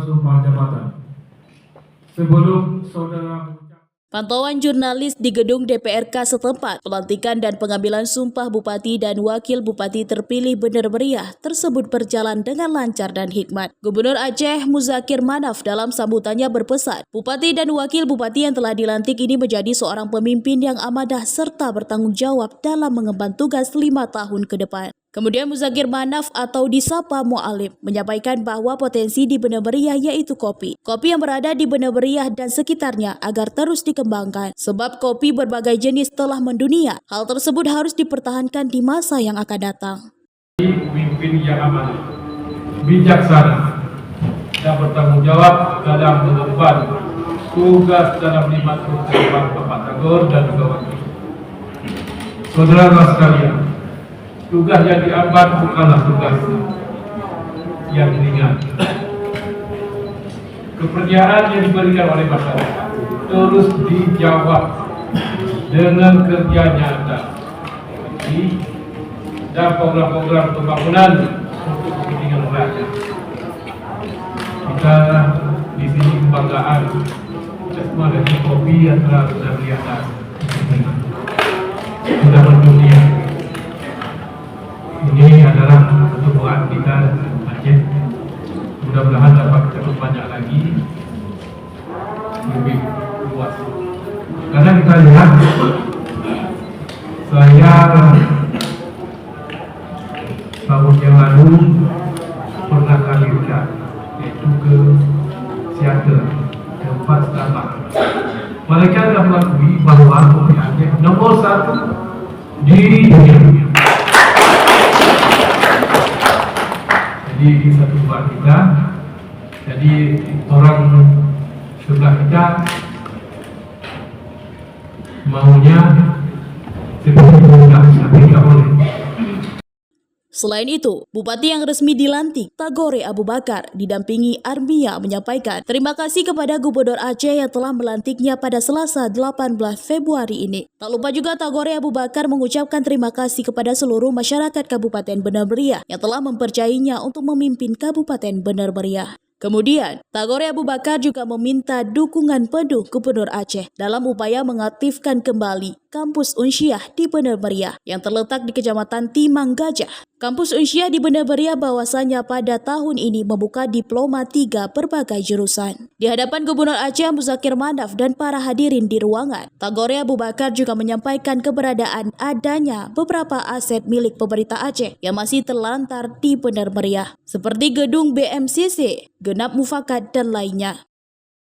sumpah jabatan. Sebelum saudara Pantauan jurnalis di gedung DPRK setempat, pelantikan dan pengambilan sumpah Bupati dan Wakil Bupati terpilih Bener Meriah tersebut berjalan dengan lancar dan hikmat. Gubernur Aceh Muzakir Manaf dalam sambutannya berpesan, Bupati dan Wakil Bupati yang telah dilantik ini menjadi seorang pemimpin yang amanah serta bertanggung jawab dalam mengemban tugas 5 tahun ke depan. Kemudian Muzakir Manaf atau disapa Mu'alim menyampaikan bahwa potensi di Bener Meriah yaitu kopi. Kopi yang berada di Bener Meriah dan sekitarnya agar terus dikembangkan. Sebab kopi berbagai jenis telah mendunia. Hal tersebut harus dipertahankan di masa yang akan datang. Pemimpin yang amanah, bijaksana, dan bertanggung jawab dalam mengemban tugas dalam 5 tahun ke depan Bapak Tagor dan juga Wakil. Saudara sekalian, tugas yang diemban bukanlah tugas yang ringan. Kepercayaan yang diberikan oleh masyarakat terus dijawab dengan kerja nyata dan program-program pembangunan untuk kepentingan rakyat. Kita di sini kebanggaan semua dari kopi yang telah terlihat sudah mendunia. Ini adalah pertumbuhan kita Aceh. Mudah-mudahan dapat lebih banyak lagi, lebih luas. Karena kita lihat, saya tahun yang lalu pernah kali lihat, yaitu ke Seattle, tempat Starbucks. Mereka telah mengakui bahwa kopi Aceh nomor 1 di dunia. Jadi ini satu buat kita. Jadi orang sebelah kita maunya seperti mudah, tapi tidak boleh. Selain itu, Bupati yang resmi dilantik, Tagore Abu Bakar, didampingi Armia menyampaikan terima kasih kepada Gubernur Aceh yang telah melantiknya pada Selasa 18 Februari ini. Tak lupa juga Tagore Abu Bakar mengucapkan terima kasih kepada seluruh masyarakat Kabupaten Bener Meriah yang telah mempercayainya untuk memimpin Kabupaten Bener Meriah. Kemudian, Tagore Abu Bakar juga meminta dukungan penuh Gubernur Aceh dalam upaya mengaktifkan kembali Kampus Unsyah di Bener Meriah yang terletak di Kecamatan Timang Gajah. Kampus Unsyah di Bener Meriah bahwasanya pada tahun ini membuka diploma 3 berbagai jurusan. Di hadapan Gubernur Aceh Muzakir Manaf dan para hadirin di ruangan, Tagore Abu Bakar juga menyampaikan keberadaan adanya beberapa aset milik pemerintah Aceh yang masih terlantar di Bener Meriah, seperti gedung BMCC, genap mufakat, dan lainnya.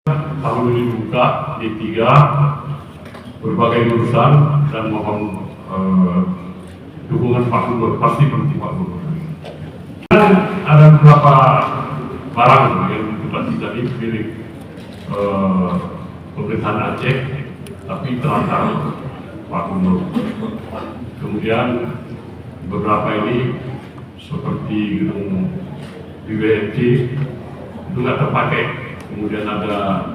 Tahun ini dibuka D3 berbagai jurusan dan mohon dukungan Pak Gubernur, pasti penting Pak Gubernur. Dan ada beberapa barang yang dibatasi tadi milik pemerintahan Aceh, tapi terlantar Pak Gubernur. Kemudian beberapa ini seperti gedung BBMC itu nggak terpakai. Kemudian ada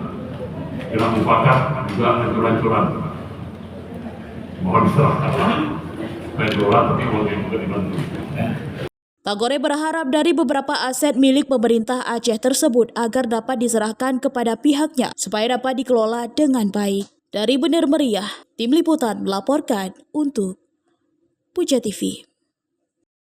genap mufakat juga hancur-hancuran. Mohon diserahkanlah. Tapi uangnya juga dibantu. Tagore berharap dari beberapa aset milik pemerintah Aceh tersebut agar dapat diserahkan kepada pihaknya supaya dapat dikelola dengan baik. Dari Bener Meriah, Tim Liputan melaporkan untuk Puja TV.